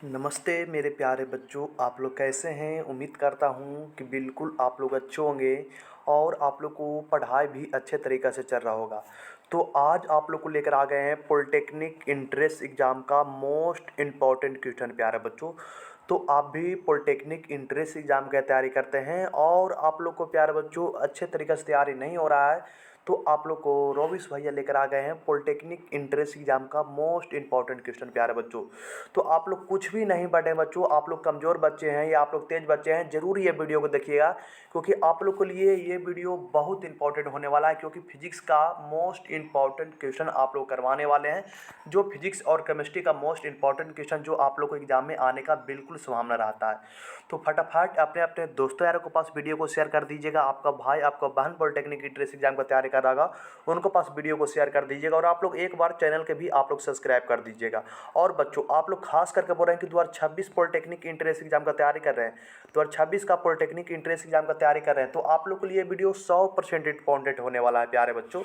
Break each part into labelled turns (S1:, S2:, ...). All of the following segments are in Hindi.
S1: नमस्ते मेरे प्यारे बच्चों, आप लोग कैसे हैं? उम्मीद करता हूँ कि बिल्कुल आप लोग अच्छे होंगे और आप लोग को पढ़ाई भी अच्छे तरीक़े से चल रहा होगा। तो आज आप लोग को लेकर आ गए हैं पॉलिटेक्निक एंट्रेंस एग्ज़ाम का मोस्ट इम्पॉर्टेंट क्वेश्चन प्यारे बच्चों। तो आप भी पॉलिटेक्निक एंट्रेंस एग्ज़ाम की तैयारी करते हैं और आप लोग को प्यारे बच्चों अच्छे तरीक़े से तैयारी नहीं हो रहा है, तो आप लोग को रोबिस भैया लेकर आ गए हैं पॉलिटेक्निक एंट्रेंस एग्ज़ाम का मोस्ट इम्पॉर्टेंट क्वेश्चन प्यारे बच्चों। तो आप लोग कुछ भी नहीं पढ़े बच्चों, आप लोग कमज़ोर बच्चे हैं या आप लोग तेज़ बच्चे हैं, ज़रूर ये वीडियो को देखिएगा, क्योंकि आप लोग के लिए ये वीडियो बहुत इंपॉर्टेंट होने वाला है। क्योंकि फिजिक्स का मोस्ट इम्पॉर्टेंट क्वेश्चन आप लोग करवाने वाले हैं, जो फिजिक्स और केमिस्ट्री का मोस्ट इम्पॉर्टेंट क्वेश्चन जो आप लोग को एग्जाम में आने का बिल्कुल संभावना रहता है। तो फटाफट अपने अपने दोस्तों यारों के पास वीडियो को शेयर कर दीजिएगा। आपका भाई आपका बहन पॉलिटेक्निक एंट्रेंस एग्जाम का तैयारी कर रहा होगा, उनको पास वीडियो को शेयर कर दीजिएगा और आप लोग एक बार चैनल के भी आप लोग सब्सक्राइब कर दीजिएगा। और बच्चों आप लोग खास करके बोल रहे हैं कि 2026 पॉलिटेक्निक एंट्रेंस एग्जाम का तैयारी कर रहे हैं, 2026 का पॉलिटेक्निक एंट्रेंस एग्जाम का तैयारी कर रहे हैं, तो आप लोग के लिए वीडियो 100% इंपॉर्टेंट होने वाला है प्यारे बच्चों।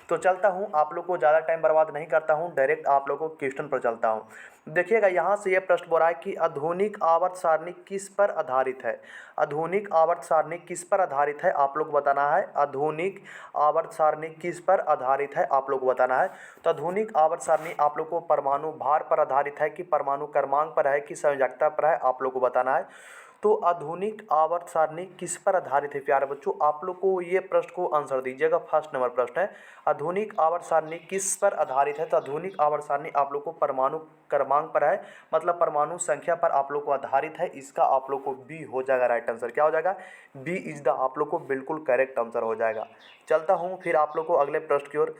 S1: तो चलता हूँ, आप लोग को ज़्यादा टाइम बर्बाद नहीं करता हूँ, डायरेक्ट आप लोगों को क्वेश्चन पर चलता हूँ। देखिएगा यहाँ से ये प्रश्न बोल रहा है कि आधुनिक आवर्त सारणी किस पर आधारित है। आधुनिक आवर्त सारणी किस पर आधारित है आप लोग बताना है। आधुनिक आवर्त सारणी किस पर आधारित है आप लोग को बताना है। तो आधुनिक आवर्त सारणी आप लोग को परमाणु भार पर आधारित है कि परमाणु क्रमांक पर है कि संयोजकता पर है, आप लोग को बताना है। तो आधुनिक आवर्त सारणी किस पर आधारित है प्यारे बच्चों, आप लोग को ये प्रश्न को आंसर दीजिएगा। फर्स्ट नंबर प्रश्न है आधुनिक आवर्त सारणी किस पर आधारित है। तो आधुनिक आवर्त सारणी आप लोग को परमाणु क्रमांक पर है, मतलब परमाणु संख्या पर आप लोग को आधारित है। इसका आप लोग को बी हो जाएगा राइट आंसर। क्या हो जाएगा? बी इज द आप लोग को बिल्कुल करेक्ट आंसर हो जाएगा। चलता हूँ फिर आप लोग को अगले प्रश्न की ओर।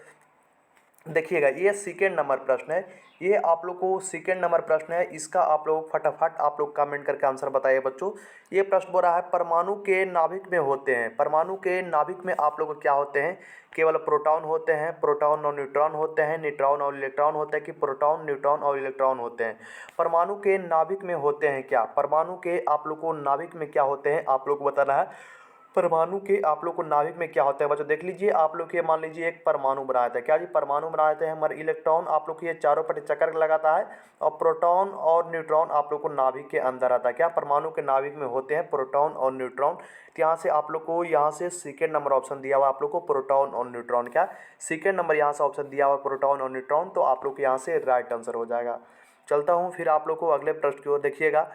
S1: देखिएगा ये सेकेंड नंबर प्रश्न है, ये आप लोग को सेकेंड नंबर प्रश्न है। इसका आप लोग फटाफट आप लोग कमेंट करके आंसर बताइए बच्चों। ये प्रश्न बोल रहा है परमाणु के नाभिक में होते हैं, परमाणु के नाभिक में आप लोग क्या होते हैं? केवल प्रोटॉन होते हैं, प्रोटॉन और न्यूट्रॉन होते हैं, न्यूट्रॉन और इलेक्ट्रॉन होते हैं कि प्रोटॉन न्यूट्रॉन और इलेक्ट्रॉन होते हैं? परमाणु के नाभिक में होते हैं क्या? परमाणु के आप लोग को नाभिक में क्या होते हैं आप लोग को बताना है। परमाणु के आप लोग को नाभिक में क्या होता है बच्चों, देख लीजिए आप लोग के मान लीजिए एक परमाणु बनाया था। क्या जी? परमाणु बनाए थे हमारे इलेक्ट्रॉन आप लोग के ये चारों पट्टी चक्कर लगाता है और प्रोटॉन और न्यूट्रॉन आप लोग को नाभिक के अंदर आता है। क्या परमाणु के नाभिक में होते हैं प्रोटॉन और न्यूट्रॉन। तो यहाँ से आप लोग को यहाँ से सेकेंड नंबर ऑप्शन दिया हुआ आप लोग को प्रोटॉन और न्यूट्रॉन। क्या सेकेंड नंबर यहाँ से ऑप्शन दिया हुआ प्रोटॉन और न्यूट्रॉन, तो आप लोग के यहाँ से राइट आंसर हो जाएगा। चलता हूँ फिर आप लोग को अगले प्रश्न की ओर। देखिएगा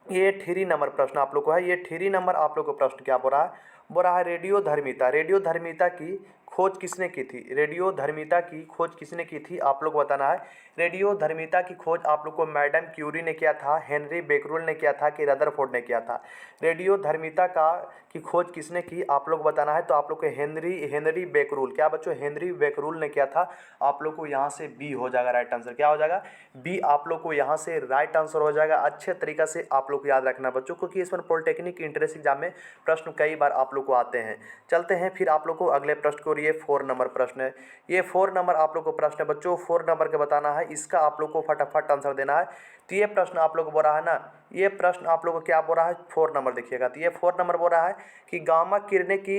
S1: ये थ्री नंबर प्रश्न आप लोग को है। ये थ्री नंबर आप लोग को प्रश्न क्या बोल रहा है? बोल रहा है रेडियो धर्मिता, रेडियो धर्मिता की खोज किसने की थी? रेडियो धर्मिता की खोज किसने की थी आप लोग को बताना है। रेडियो धर्मिता की खोज आप लोग को मैडम क्यूरी ने किया था, हेनरी बेकरूल ने किया था कि रदरफोर्ड ने किया था? रेडियो धर्मिता का की खोज किसने की आप लोग बताना है। तो आप लोग को हेनरी बेकरूल। क्या बच्चों? हेनरी बेकरूल ने किया था। आप लोग को यहाँ से बी हो जाएगा राइट आंसर। क्या हो जाएगा? बी आप लोग को यहाँ से राइट आंसर हो जाएगा। अच्छे तरीक़े से आप लोग को याद रखना बच्चों, क्योंकि इसमें पॉलिटेक्निक एंट्रेंस एग्जाम में प्रश्न कई बार आप लोग को आते हैं। चलते हैं फिर आप लोग को अगले प्रश्न को। ये 4 नंबर प्रश्न है। ये 4 नंबर आप लोग को प्रश्न है बच्चों, 4 नंबर के बताना है। इसका आप लोग को फटाफट आंसर देना है। तो ये प्रश्न आप लोग को बोल रहा है ना, ये प्रश्न आप लोग को क्या बोल रहा है? 4 नंबर देखिएगा। तो ये 4 नंबर बोल रहा है कि गामा किरणें की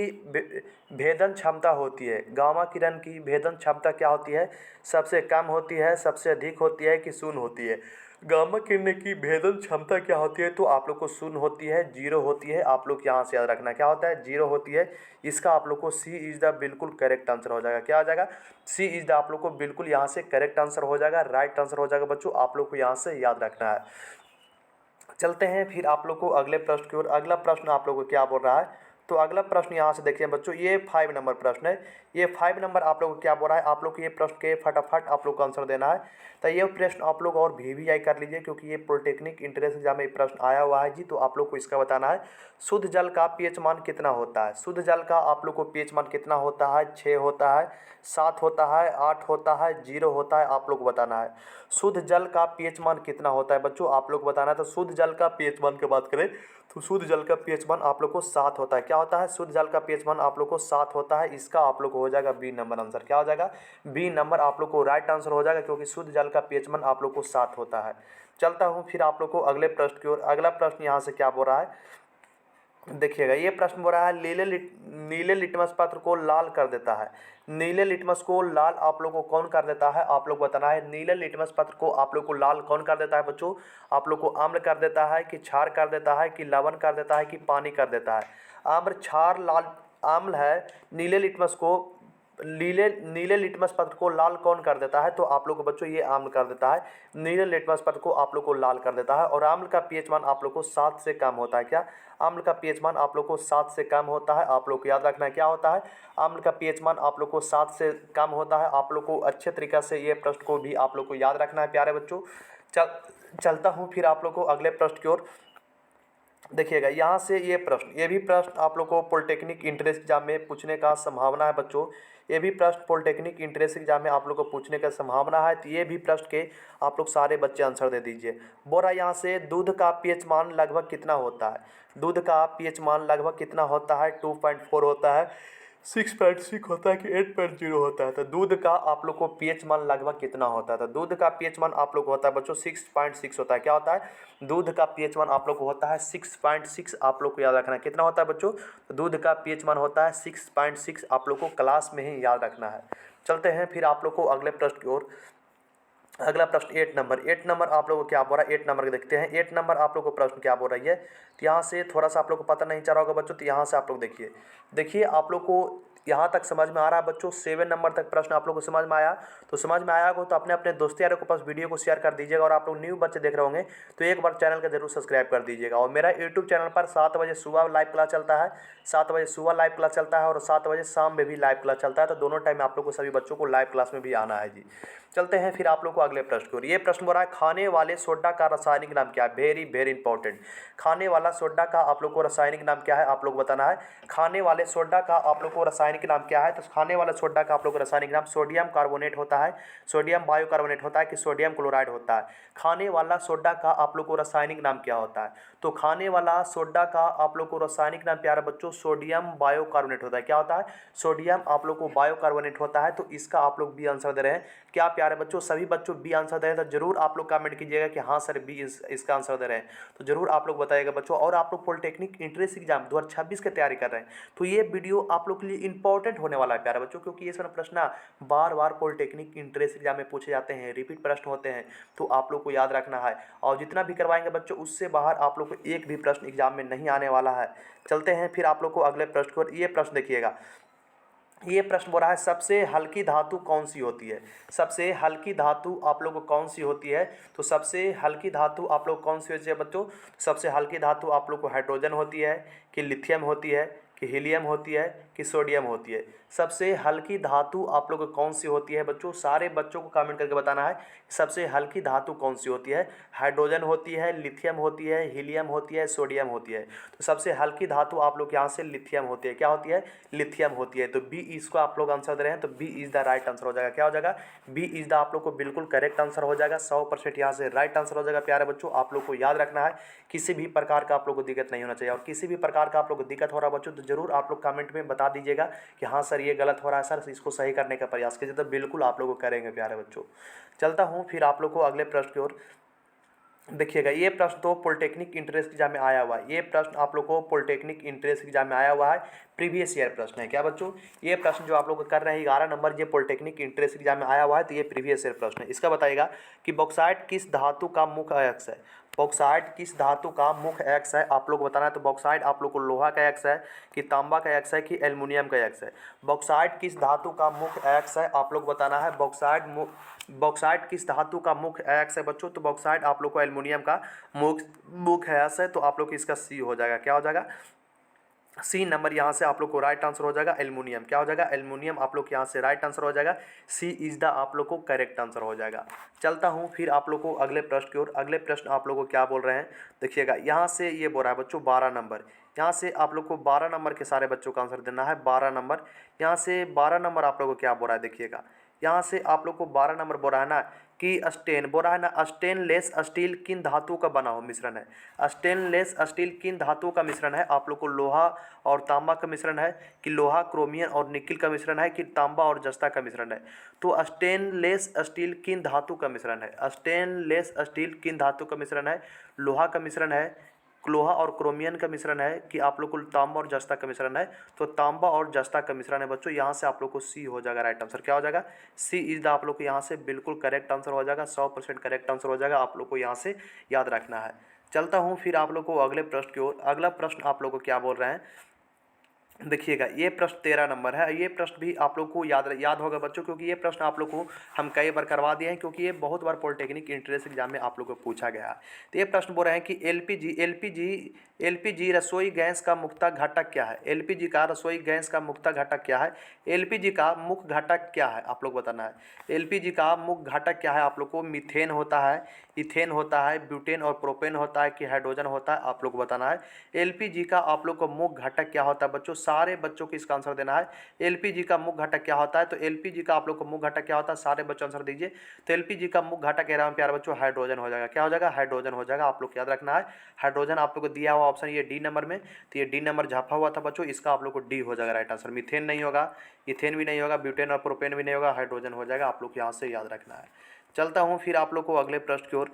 S1: भेदन क्षमता होती है। गामा किरण की भेदन क्षमता क्या होती है? सबसे कम होती है, सबसे अधिक होती है कि शून्य होती है? गामा किरणें की भेदन क्षमता क्या होती है? तो आप लोग को शून्य होती है, जीरो होती है। आप लोग यहाँ से याद रखना क्या होता है? जीरो होती है। इसका आप लोग को सी इज़ द बिल्कुल करेक्ट आंसर हो जाएगा। क्या हो जाएगा? सी इज़ द आप लोग को बिल्कुल यहाँ से करेक्ट आंसर हो जाएगा, राइट आंसर हो जाएगा बच्चों। आप लोग को यहाँ से याद रखना है। चलते हैं फिर आप लोग को अगले प्रश्न की ओर। अगला प्रश्न आप लोग को क्या बोल रहा है? तो अगला प्रश्न यहाँ से देखिए बच्चों, ये 5 नंबर प्रश्न है। ये 5 नंबर आप लोग को क्या बोल रहा है? आप लोग को ये प्रश्न के फटाफट आप लोग को आंसर देना है। तो ये प्रश्न आप लोग और VVI कर लीजिए, क्योंकि ये पॉलिटेक्निक एंट्रेंस एग्जाम में प्रश्न आया हुआ है जी। तो आप लोग को इसका बताना है शुद्ध जल का पीएच मान कितना होता है। शुद्ध जल का आप लोग को पीएच मान कितना होता है? 6 होता है, 7 होता है, 8 होता है, 0 होता है? आप लोग को बताना है शुद्ध जल का पीएच मान कितना होता है बच्चों, आप लोग को बताना है। तो शुद्ध जल का पीएच मान की बात करें तो शुद्ध जल का पीएच मान आप लोग को 7 होता है। क्या होता है? शुद्ध जल का पीएच मान आप लोग को 7 होता है। इसका आप लोग को हो जाएगा बी नंबर आंसर। क्या हो जाएगा? बी नंबर आप लोग को राइट आंसर हो जाएगा, क्योंकि शुद्ध जल का पीएच मान आप लोग को 7 होता है। चलता हूँ फिर आप लोग को अगले प्रश्न की ओर। अगला प्रश्न यहाँ से क्या बोल रहा है? देखिएगा ये प्रश्न बोल रहा है नीले लिटमस पत्र को लाल कर देता है। नीले लिटमस को लाल आप लोग को कौन कर देता है, आप लोग बताना है। नीले लिटमस पत्र को आप लोग को लाल कौन कर देता है बच्चों? आप लोग को आम्ल कर देता है कि क्षार कर देता है कि लवण कर देता है कि पानी कर देता है? आम्ल, क्षार, लाल, आम्ल है। नीले लिटमस को नीले नीले लिटमस पत्र को लाल कौन कर देता है? तो आप लोग को बच्चों ये आम्ल कर देता है। नीले लिटमस पत्र को आप लोग को लाल कर देता है। और आम्ल का पीएच मान आप लोग को 7 से कम होता है। क्या? आम्ल का पीएच मान आप लोग को 7 से कम होता है। आप लोग को याद रखना है क्या होता है? आम्ल का पीएच मान आप लोग को 7 से कम होता है। आप लोग को अच्छे तरीक़ा से ये प्रश्न को भी आप लोग को याद रखना है प्यारे बच्चों। चलता हूँ फिर आप लोग को अगले प्रश्न की ओर। देखिएगा यहाँ से ये भी प्रश्न आप लोग को पॉलिटेक्निक इंट्रेंस एग्जाम में पूछने का संभावना है बच्चों। ये भी प्रश्न पॉलिटेक्निक इंट्रेंस एग्जाम में आप लोग को पूछने का संभावना है। तो ये भी प्रश्न के आप लोग सारे बच्चे आंसर दे दीजिए। बोल रहा है यहाँ से दूध का पीएच मान लगभग कितना होता है? दूध का पीएच मान लगभग कितना होता है? 2.4 होता है, 6.6 होता है कि 8.0 होता है? तो दूध का आप लोग को पीएच मान लगभग कितना होता है? तो दूध का पीएच मान आप लोग को होता है बच्चों 6.6 होता है। क्या होता है? दूध का पीएच मान आप लोग को होता है 6.6। आप लोग को याद रखना है कितना होता है बच्चों? तो दूध का पीएच मान होता है 6.6। आप लोग को क्लास में ही याद रखना है। चलते हैं फिर आप लोग को अगले प्रश्न की ओर। अगला प्रश्न 8 नंबर आप लोगों को क्या बोल रहा है? 8 नंबर देखते हैं। 8 नंबर आप लोग को प्रश्न क्या बोल रही है? तो यहाँ से थोड़ा सा आप लोग को पता नहीं चल रहा होगा बच्चों। तो यहाँ से आप लोग देखिए आप लोग को यहाँ तक समझ में आ रहा है बच्चों। 7 नंबर तक प्रश्न आप लोग को समझ में आया। तो समझ में आया हो तो अपने अपने दोस्त यारों के पास वीडियो को शेयर कर दीजिएगा। और आप लोग न्यू बच्चे देख रहे होंगे तो एक बार चैनल का जरूर सब्सक्राइब कर दीजिएगा। और मेरा यूट्यूब चैनल पर 7 बजे सुबह लाइव क्लास चलता है, 7 बजे सुबह लाइव क्लास चलता है और 7 बजे शाम में भी लाइव क्लास चलता है। तो दोनों टाइम आप लोग को सभी बच्चों को लाइव क्लास में भी आना है जी। चलते हैं फिर आप लोग को अगले प्रश्न की ओर। ये प्रश्न बोल रहा है खाने वाले सोडा का रासायनिक नाम क्या है? Very very important. खाने वाला सोडा का आप लोग को रासायनिक नाम क्या है? आप लोग बताना है। खाने वाले सोडा का आप लोग को रासायनिक नाम क्या है? तो खाने वाला सोडा का आप लोग को रासायनिक नाम सोडियम कार्बोनेट होता है, सोडियम बायोकार्बोनेट होता है कि सोडियम क्लोराइड होता है? खाने वाला सोडा का आप लोग को रासायनिक नाम क्या होता है? तो खाने वाला सोडा का आप लोग को रासायनिक नाम प्यारे बच्चों सोडियम बायोकार्बोनेट होता है। क्या होता है? सोडियम आप लोग को बायोकार्बोनेट होता है। तो इसका आप लोग बी आंसर दे रहे हैं। क्या प्यारे बच्चों सभी बच्चों बी आंसर दे रहे हैं? तो जरूर आप लोग कमेंट कीजिएगा कि हाँ सर बी इसका आंसर दे रहे हैं। तो जरूर आप लोग बताइएगा बच्चों। और आप लोग पॉलिटेक्निक इंट्रेंस एग्जाम 2026 की तैयारी कर रहे हैं तो ये वीडियो आप लोग के लिए इंपॉर्टेंट होने वाला है प्यारे बच्चों। क्योंकि ये सब प्रश्न बार बार पॉलिटेक्निक इंट्रेंस एग्जाम में पूछे जाते हैं, रिपीट प्रश्न होते हैं। तो आप लोग को याद रखना है। और जितना भी करवाएंगे बच्चों उससे बाहर आप लोग को एक भी प्रश्न एग्जाम में नहीं आने वाला है। चलते हैं फिर आप लोग को अगले प्रश्न को। ये प्रश्न देखिएगा। ये प्रश्न बोल रहा है सबसे हल्की धातु कौन सी होती है? सबसे हल्की धातु आप लोग को कौन सी होती है? तो सबसे हल्की धातु आप लोग कौन सी होती है बच्चों? सबसे हल्की धातु आप लोग को हाइड्रोजन होती है कि लिथियम होती है कि हीलियम होती है कि सोडियम होती है? सबसे हल्की धातु आप लोग को कौन सी होती है बच्चों? सारे बच्चों को कमेंट करके बताना है सबसे हल्की धातु कौन सी होती है। हाइड्रोजन होती है, लिथियम होती है, हीलियम होती है, सोडियम होती है? तो सबसे हल्की धातु आप लोग यहाँ से लिथियम होती है। क्या होती है? लिथियम होती है। तो बी इसको आप लोग आंसर दे रहे हैं। तो B is the right answer हो जाएगा। क्या हो जाएगा? बी इज द आप लोग को बिल्कुल करेक्ट आंसर हो जाएगा। 100% यहाँ से राइट आंसर हो जाएगा प्यारे बच्चों। आप लोग को याद रखना है किसी भी प्रकार का आप लोग को दिक्कत नहीं होना चाहिए। और किसी भी प्रकार का आप लोग को दिक्कत हो रहा है बच्चों तो जरूर आप लोग कमेंट में बता दीजिएगा कि हाँ सर ये गलत हो रहा है सर, इसको सही करने का प्रयास कीजिए। तो बिल्कुल आप लोग को करेंगे प्यारे बच्चों। चलता हूँ फिर आप लोग को अगले प्रश्न की ओर। देखिएगा ये प्रश्न तो पॉलिटेक्निक इंट्रेंस एग्जाम में आया हुआ है। ये प्रश्न आप लोग को पॉलिटेक्निक इंट्रेंस एग्जाम में आया हुआ है। प्रीवियस ईयर प्रश्न है। क्या बच्चों? ये प्रश्न जो आप लोग कर रहे हैं 11 नंबर ये पॉलिटेक्निक इंट्रेंस एग्जाम में आया हुआ है। तो ये प्रीवियस ईयर प्रश्न है। इसका बताइएगा कि बॉक्साइट किस धातु का मुख्य अयस्क है? बॉक्साइट किस धातु का मुख्य अयस्क है? आप लोग बताना है। तो बॉक्साइट आप लोग को लोहा का अयस्क है कि तांबा का अयस्क है कि एल्युमिनियम का अयस्क है? बॉक्साइट किस धातु का मुख्य अयस्क है? आप लोग बताना है। बॉक्साइट किस धातु का मुख्य अयस्क है बच्चों? तो बॉक्साइट आप लोग को एल्युमिनियम का मुख्य अयस्क है। तो आप लोग इसका सी हो जाएगा। क्या हो जाएगा? सी नंबर यहाँ से आप लोग को राइट आंसर हो जाएगा। एल्युमिनियम क्या हो जाएगा? एल्युमिनियम आप लोग यहाँ से राइट आंसर हो जाएगा। सी इज द आप लोग को करेक्ट आंसर हो जाएगा। चलता हूँ फिर आप लोग को अगले प्रश्न की ओर। अगले प्रश्न आप लोग को क्या बोल रहे हैं? देखिएगा यहाँ से ये बोल रहा है बच्चों 12 नंबर। यहाँ से आप लोग को 12 नंबर के सारे बच्चों का आंसर देना है। 12 नंबर यहाँ से 12 नंबर आप लोग को क्या बोल रहा है? देखिएगा यहाँ से आप लोग को 12 नंबर बोल रहा है ना कि स्टेन बोल रहा है ना, स्टेनलेस स्टील किन धातु का बना हुआ मिश्रण है? स्टेनलेस स्टील किन धातु का मिश्रण है? आप लोग को लोहा और तांबा का मिश्रण है कि लोहा क्रोमियम और निकिल का मिश्रण है कि तांबा और जस्ता का मिश्रण है? तो स्टेनलेस स्टील किन धातु का मिश्रण है? स्टेनलेस स्टील किन धातु का मिश्रण है? लोहा का मिश्रण है, लोहा और क्रोमियम का मिश्रण है कि आप लोग को तांबा और जस्ता का मिश्रण है, तो तांबा और जस्ता का मिश्रण है बच्चों। यहाँ से आप लोग को सी हो जाएगा राइट आंसर। क्या हो जाएगा? सी इज द आप लोग को यहाँ से बिल्कुल करेक्ट आंसर हो जाएगा, 100% करेक्ट आंसर हो जाएगा। आप लोग को यहाँ से याद रखना है। चलता हूँ फिर आप लोग को अगले प्रश्न की ओर। अगला प्रश्न आप लोग को क्या बोल रहे हैं, देखिएगा। ये प्रश्न 13 नंबर है। ये प्रश्न भी आप लोग को याद होगा बच्चों, क्योंकि ये प्रश्न आप लोग को हम कई बार करवा दिए हैं, क्योंकि ये बहुत बार पॉलिटेक्निक इंट्रेंस एग्जाम में आप लोग को पूछा गया है। तो ये प्रश्न बोल रहे हैं कि एलपीजी रसोई गैस का मुख्य घटक क्या है? एलपीजी का रसोई गैस का मुख्य घटक क्या है? एलपीजी का मुख्य घटक क्या है आप लोग बताना है। एलपीजी का मुख्य घटक क्या है आप लोग को? मीथेन होता है, इथेन होता है, ब्यूटेन और प्रोपेन होता है कि हाइड्रोजन होता है, आप लोग को बताना है। एलपीजी का आप लोग को मुख्य घटक क्या होता है बच्चों? सारे बच्चों को इसका आंसर देना है। एलपीजी का मुख्य घटक क्या होता है? तो एलपीजी का आप लोग को मुख्य घटक क्या होता है? सारे बच्चों आंसर दीजिए। तो एलपीजी का मुख्य घटक कह रहा हूं प्यारे बच्चों, हाइड्रोजन हो जाएगा। क्या हो जाएगा? हाइड्रोजन हो जाएगा। आप लोग याद रखना है, हाइड्रोजन आप लोग को दिया हुआ ऑप्शन ये डी नंबर में, तो ये डी नंबर झापा हुआ था बच्चों, इसका आप लोग को डी हो जाएगा राइट आंसर। मीथेन नहीं होगा, इथेन भी नहीं होगा, ब्यूटेन और प्रोपेन भी नहीं होगा, हाइड्रोजन हो जाएगा। आप लोग यहाँ से याद रखना है। चलता हूँ फिर आप लोग को अगले प्रश्न की ओर।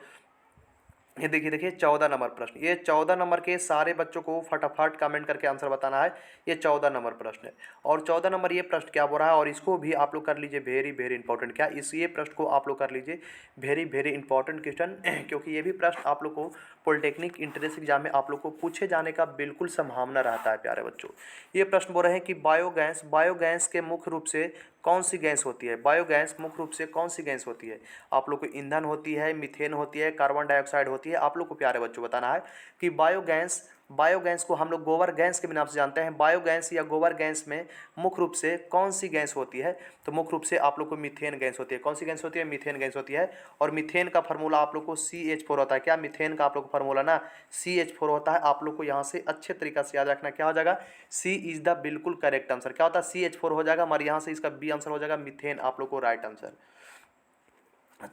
S1: ये देखिए 14 नंबर प्रश्न। ये 14 नंबर के सारे बच्चों को फटाफट कमेंट करके आंसर बताना है। ये 14 नंबर प्रश्न है, और 14 नंबर ये प्रश्न क्या बोल रहा है, और इसको भी आप लोग कर लीजिए वेरी वेरी इंपॉर्टेंट। क्या इस ये प्रश्न को आप लोग कर लीजिए वेरी वेरी इंपॉर्टेंट क्वेश्चन, क्योंकि ये भी प्रश्न आप लोग को पॉलिटेक्निक इंट्रेंस एग्जाम में आप लोग को पूछे जाने का बिल्कुल संभावना रहता है प्यारे बच्चों। ये प्रश्न बोल रहे हैं कि बायोगैस के मुख्य रूप से कौन सी गैस होती है? बायोगैस मुख्य रूप से कौन सी गैस होती है? आप लोग को ईंधन होती है, मीथेन होती है, कार्बन डाइऑक्साइड होती है। आप लोग को प्यारे बच्चों बताना है कि बायोगैस को हम लोग गोबर गैस के भी नाम से जानते हैं। बायोगैस या गोबर गैस में मुख्य रूप से कौन सी गैस होती है? तो मुख्य रूप से आप लोग को मीथेन गैस होती है। कौन सी गैस होती है? मीथेन गैस होती है। और मीथेन का फार्मूला आप लोग को CH4 होता है। क्या मीथेन का आप लोग को फार्मूला ना CH4 होता है। आप लोग को यहाँ से अच्छे तरीके से याद रखना। क्या हो जाएगा? सी इज द बिल्कुल करेक्ट आंसर। क्या होता है? CH4 हो जाएगा हमारे यहाँ से, इसका बी आंसर हो जाएगा मीथेन, आप लोग को राइट आंसर।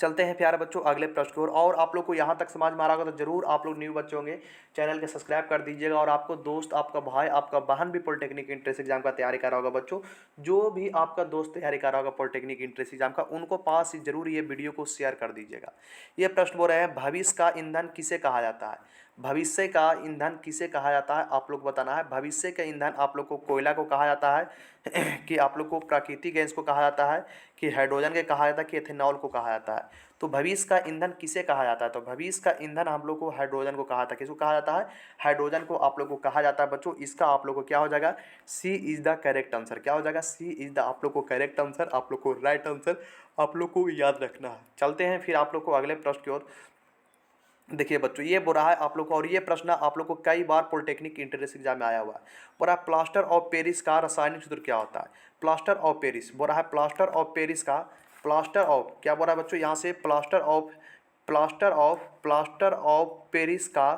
S1: चलते हैं प्यारे बच्चों अगले प्रश्न की ओर। और आप लोग को यहाँ तक समझ में आ रहा होगा तो जरूर आप लोग न्यू बच्चे होंगे, चैनल के सब्सक्राइब कर दीजिएगा। और आपको दोस्त, आपका भाई, आपका बहन भी पॉलिटेक्निक इंट्रेंस एग्जाम का तैयारी कर रहा होगा बच्चों, जो भी आपका दोस्त तैयारी कर रहा होगा पॉलिटेक्निक इंट्रेंस एग्जाम का, उनको पास जरूर ये वीडियो को शेयर कर दीजिएगा। ये प्रश्न बोल रहे हैं भविष्य का ईंधन किसे कहा जाता है? भविष्य का ईंधन किसे कहा जाता है? आप लोग बताना है। भविष्य का ईंधन आप लोग को कोयला को कहा जाता है कि आप लोग को प्राकृतिक गैस को कहा जाता है, कि हाइड्रोजन के कहा जाता है, कि एथेनॉल को कहा जाता है? तो भविष्य का ईंधन किसे कहा जाता है? तो भविष्य का ईंधन हम लोग को हाइड्रोजन को कहा था। किसको कहा जाता है? हाइड्रोजन को आप लोग को कहा जाता है बच्चों। इसका आप लोग को क्या हो जाएगा? सी इज द करेक्ट आंसर। क्या हो जाएगा? सी इज द आप लोग को करेक्ट आंसर, आप लोग को राइट आंसर आप लोग को याद रखना है। चलते हैं फिर आप लोग को अगले प्रश्न की ओर। देखिए बच्चों ये बोल रहा है आप लोग को, और ये प्रश्न आप लोग को कई बार पॉलिटेक्निक इंट्रेंस एग्जाम में आया हुआ है। बोल रहा है प्लास्टर ऑफ पेरिस का रासायनिक सूत्र क्या होता है? प्लास्टर ऑफ पेरिस बोल रहा है, प्लास्टर ऑफ पेरिस का, प्लास्टर ऑफ क्या बोल रहा है बच्चों यहाँ से? प्लास्टर ऑफ पेरिस का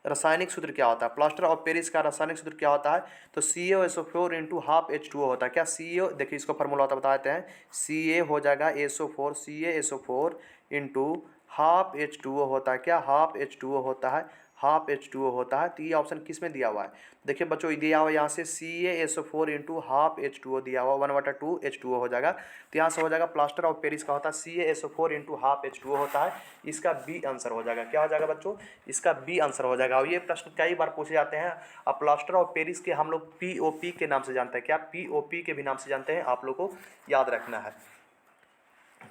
S1: रासायनिक सूत्र क्या होता है? प्लास्टर ऑफ पेरिस का रासायनिक सूत्र क्या होता है? तो CaSO4 इंटू हाफ H2O होता है। क्या CO, देखिए इसको फार्मूला होता है, बता देते हैं। Ca हो जाएगा CaSO4 इंटू हाफ H2O होता है। क्या? हाफ H2O होता है, हाफ H2O होता है। तो ये ऑप्शन किस में दिया हुआ है? देखिए बच्चों दिया हुआ यहाँ से CaSO4 इंटू हाफ H2O दिया हुआ, 1/2 H2O हो जाएगा। तो यहाँ से हो जाएगा प्लास्टर ऑफ पेरिस का होता है CaSO4 इंटू हाफ H2O होता है। इसका बी आंसर हो जाएगा। क्या हो जाएगा बच्चों? इसका बी आंसर हो जाएगा। और ये प्रश्न कई बार पूछे जाते हैं। अब प्लास्टर ऑफ पेरिस के हम लोग POP के नाम से जानते हैं। क्या? POP के भी नाम से जानते हैं, आप लोग को याद रखना है।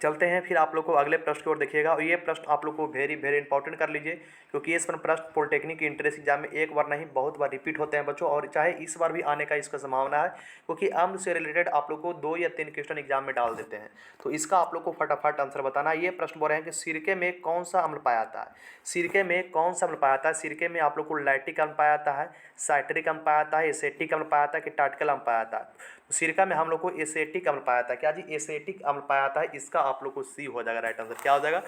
S1: चलते हैं फिर आप लोग को अगले प्रश्न की ओर। देखिएगा, और ये प्रश्न आप लोग को वेरी वेरी इंपॉर्टेंट कर लीजिए, क्योंकि ये प्रश्न पॉलिटेक्निक इंट्रेंस एग्जाम में एक बार नहीं बहुत बार रिपीट होते हैं बच्चों, और चाहे इस बार भी आने का इसका संभावना है, क्योंकि अम्ल से रिलेटेड आप लोग को 2 या 3 क्वेश्चन एग्जाम में डाल देते हैं। तो इसका आप लोग को फटाफट आंसर बताना है। ये प्रश्न बोल रहे हैं कि सिरके में कौन सा अम्ल पाया जाता है? सिरके में कौन सा अम्ल पाया जाता है? सिरके में आप लोग को लैक्टिक अम्ल पाया जाता है, साइट्रिक अम्ल पाया जाता है, एसेटिक अम्ल पाया जाता है, कि टार्टिकल अम्ल पाया जाता है? सिरका में हम लोग को एसेटिक अम्ल पाया जाता है। क्या जी? एसेटिक अम्ल पाया जाता है। इसका आप लोग को सी हो जाएगा राइट आंसर। क्या हो जाएगा?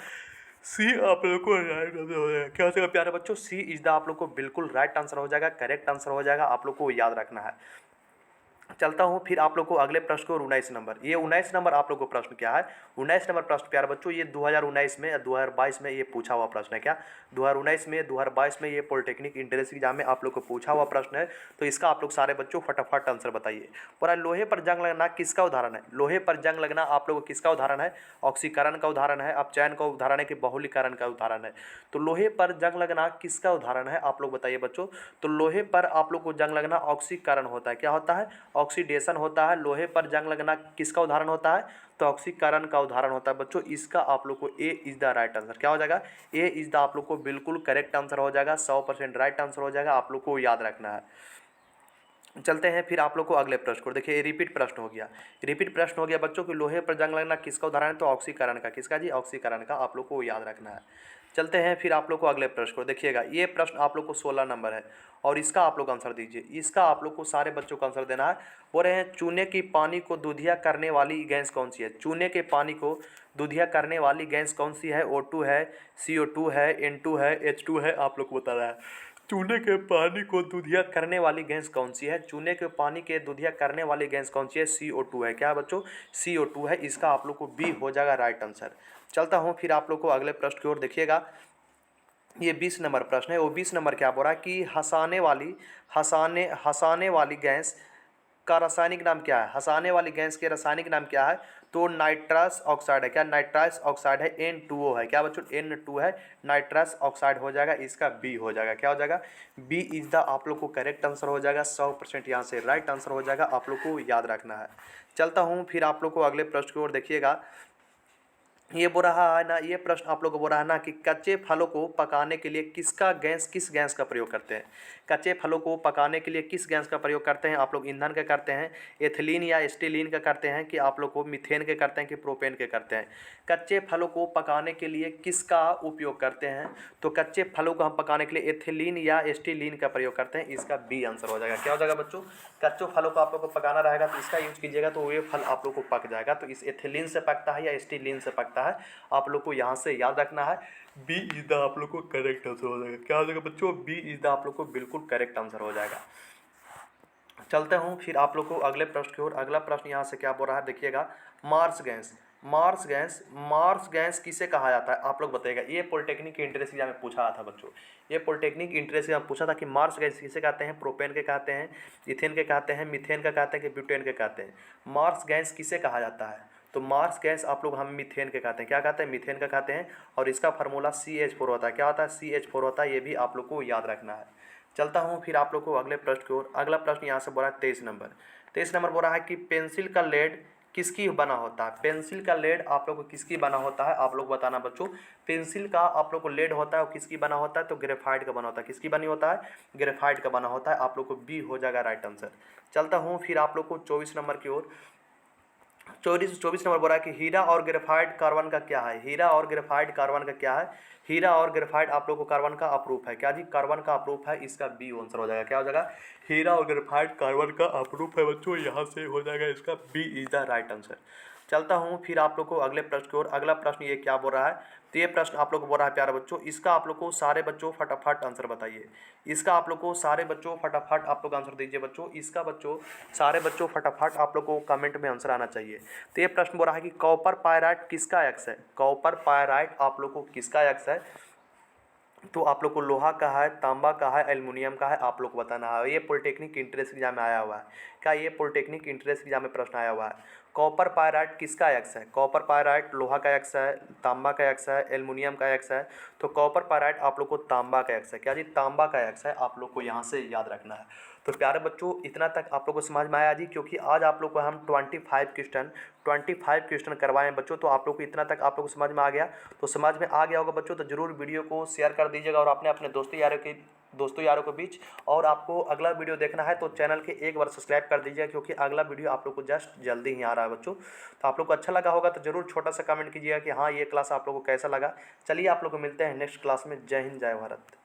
S1: सी आप लोग को राइट आंसर हो जाएगा। क्या हो जाएगा प्यारे बच्चों? सी इज द आप लोग को बिल्कुल राइट आंसर हो जाएगा, करेक्ट आंसर हो जाएगा। आप लोग को याद रखना है। चलता हूँ फिर आप लोग को अगले प्रश्न को 19 नंबर। ये 19 नंबर आप लोग को प्रश्न क्या है, 19 नंबर प्रश्न प्यारे बच्चों ये 2019 में या 2022 में ये पूछा हुआ प्रश्न है। क्या 2019 में 2022 में ये पॉलिटेक्निक इंट्रेंस एग्जाम में आप लोग को पूछा हुआ प्रश्न है। तो इसका आप लोग सारे बच्चों फटाफट आंसर बताइए। पूरा लोहे पर जंग लगना किसका उदाहरण है, लोहे पर जंग लगना आप लोग को किसका उदाहरण है, ऑक्सीकरण का उदाहरण है, अपचयन का उदाहरण है कि बहुलीकरण का उदाहरण है। तो लोहे पर जंग लगना किसका उदाहरण है आप लोग बताइए बच्चों। तो लोहे पर आप लोग को जंग लगना ऑक्सीकरण होता है। क्या होता है, ऑक्सीडेशन होता है। लोहे पर जंग लगना किसका उदाहरण होता है, तो ऑक्सीकरण का उदाहरण होता है बच्चों। इसका आप लोग को ए इज द राइट आंसर क्या हो जाएगा, ए इज द आप लोग को बिल्कुल करेक्ट आंसर हो जाएगा, 100% राइट आंसर हो जाएगा, आप लोग को याद रखना है। चलते हैं फिर आप लोग को अगले प्रश्न को। देखिए रिपीट प्रश्न हो गया, रिपीट प्रश्न हो गया बच्चों कि लोहे पर जंग लगना किसका उदाहरण है, तो ऑक्सीकरण का। किसका जी, ऑक्सीकरण का, आप लोग को याद रखना है। चलते हैं फिर आप लोग को अगले प्रश्न को। देखिएगा ये प्रश्न आप लोग को 16 नंबर है और इसका आप लोग आंसर दीजिए। इसका आप लोग को सारे बच्चों को आंसर देना है। बोल रहे हैं चूने की पानी को दूधिया करने वाली गैस कौन सी है, चूने के पानी को दूधिया करने वाली गैस कौन सी है, O2 है, CO2 है, N2 है, H2 है, आप लोग को बता रहा है। चूने के पानी को दूधिया करने वाली गैस कौन सी है, चूने के पानी के दूधिया करने वाली गैस कौन सी है, CO2 है। क्या बच्चों, CO2 है। इसका आप लोग को बी हो जाएगा राइट आंसर। चलता हूँ फिर आप लोग को अगले प्रश्न की ओर। देखिएगा ये 20 नंबर प्रश्न है। वो 20 नंबर क्या बोल रहा है कि हंसाने वाली गैस का रासायनिक नाम क्या है, हंसाने वाली गैस के रासायनिक नाम क्या है, तो नाइट्रस ऑक्साइड है। क्या नाइट्रस ऑक्साइड है, N2O है। क्या बच्चों, N2 है, नाइट्रस ऑक्साइड हो जाएगा। इसका बी हो जाएगा। क्या हो जाएगा, बी इज द आप लोग को करेक्ट आंसर हो जाएगा, 100% यहाँ से राइट आंसर हो जाएगा, आप लोग को याद रखना है। चलता हूँ फिर आप लोग को अगले प्रश्न की ओर। देखिएगा ये बोल रहा है ना, ये प्रश्न आप लोग को बोल रहा है ना कि कच्चे फलों को पकाने के लिए किस गैस का प्रयोग करते हैं, कच्चे फलों को पकाने के लिए किस गैस का प्रयोग करते हैं आप लोग, ईंधन का करते हैं, एथिलीन या एसिटिलीन का करते हैं, कि आप लोग को मीथेन के करते हैं, कि प्रोपेन के करते हैं। कच्चे फलों को पकाने के लिए किसका उपयोग करते हैं, तो कच्चे फलों को हम पकाने के लिए एथिलीन या एसिटिलीन का प्रयोग करते हैं। इसका बी आंसर हो जाएगा। क्या हो जाएगा बच्चों, कच्चे फलों को आप लोग को पकाना रहेगा तो इसका यूज कीजिएगा तो ये फल आप लोग को पक जाएगा। तो इस एथिलीन से पकता है या एसिटिलीन से पकता है, आप लोग को यहाँ से याद रखना है। बी इज द आप लोग को करेक्ट आंसर हो जाएगा। क्या हो जाएगा बच्चों, बी इज द आप लोग को बिल्कुल करेक्ट आंसर हो जाएगा। चलते हूँ फिर आप लोग को अगले प्रश्न की ओर। अगला प्रश्न यहाँ से क्या बोल रहा है, देखिएगा मार्स गैस किसे कहा जाता है, आप लोग बताइएगा। ये पॉलिटेक्निक के इंट्रेंस एग्जाम में पूछा था बच्चों, ये पॉलिटेक्निक इंट्रेंस एग्जाम में पूछा था कि मार्स गैस किसे कहते हैं, प्रोपेन के कहते हैं, इथेन के कहते हैं, मीथेन का कहते हैं, कि ब्यूटेन के कहते हैं। मार्स गैस किसे कहा जाता है, तो मार्स गैस आप लोग हम मीथेन के कहते हैं। क्या कहते हैं, मीथेन का कहते हैं। और इसका फार्मूला CH4 होता है। क्या होता है, CH4 होता है। ये भी आप लोग को याद रखना है। चलता हूँ फिर आप लोग को अगले प्रश्न की ओर। अगला प्रश्न यहाँ से बोल रहा है 23 नंबर बोल रहा है कि पेंसिल का लेड किसकी बना होता है, पेंसिल का लेड आप लोग को किसकी बना होता है, आप लोग बताना बच्चों। पेंसिल का आप लोग को लेड होता है और किसकी बना होता है, तो ग्रेफाइट का बना होता है। किसकी बनी होता है, ग्रेफाइट का बना होता है। आप लोग को बी हो जाएगा राइट आंसर। चलता हूँ फिर आप लोग को 24 नंबर की ओर। 24 नंबर बोल रहा है कि हीरा और ग्रेफाइट कार्बन का क्या है, हीरा और ग्रेफाइट कार्बन का क्या है, हीरा और ग्रेफाइट आप लोग को कार्बन का अप्रूफ है। क्या जी, कार्बन का अप्रूफ है। इसका बी आंसर हो जाएगा। क्या हो जाएगा, हीरा और ग्रेफाइट कार्बन का अप्रूफ है बच्चों, यहाँ से हो जाएगा इसका B is the right answer. चलता हूँ फिर आप लोग को अगले प्रश्न की ओर। अगला प्रश्न ये क्या बोल रहा है, तो ये प्रश्न आप लोग को बोल रहा है प्यारे बच्चों, इसका आप लोग को सारे बच्चों फटाफट आंसर बताइए। इसका आप लोग को सारे बच्चों फटाफट आप लोग आंसर दीजिए बच्चों। इसका बच्चों सारे बच्चों फटाफट आप लोग को कमेंट में आंसर आना चाहिए। तो ये प्रश्न बोल रहा है कि कॉपर पायराइट किसका एक्स है, कॉपर पायराइट आप लोग को किसका एक्स है, तो आप लोग को लोहा का है, तांबा का है, एल्युमिनियम का है, आप लोग को बताना है। ये पॉलिटेक्निक इंट्रेंस एग्जाम में आया हुआ है। क्या ये पॉलिटेक्निक इंट्रेंस एग्जाम में प्रश्न आया हुआ है। कॉपर पायराइट किसका एक्स है, कॉपर पायराइट लोहा का एक्स है, तांबा का एक्स है, एल्युमिनियम का एक्स है। तो कॉपर पायराइट आप लोग को तांबा का एक्स है। क्या जी, तांबा का एक्स है। आप लोग को यहाँ से याद रखना है। तो प्यारे बच्चों इतना तक आप लोग को समझ में आया जी, क्योंकि आज आप लोग को हम 25 क्वेश्चन करवाए हैं बच्चों। तो आप लोग को इतना तक आप लोग को समझ में आ गया, तो समझ में आ गया होगा बच्चों, तो ज़रूर वीडियो को शेयर कर दीजिएगा और अपने दोस्तों यारों के बीच। और आपको अगला वीडियो देखना है तो चैनल के एक बार सब्सक्राइब कर दीजिएगा, क्योंकि अगला वीडियो आप लोग को जस्ट जल्दी ही आ रहा है बच्चों। तो आप लोग को अच्छा लगा होगा तो ज़रूर छोटा सा कमेंट कीजिएगा कि हाँ ये क्लास आप लोग को कैसा लगा। चलिए आप लोग को मिलते हैं नेक्स्ट क्लास में। जय हिंद, जय भारत।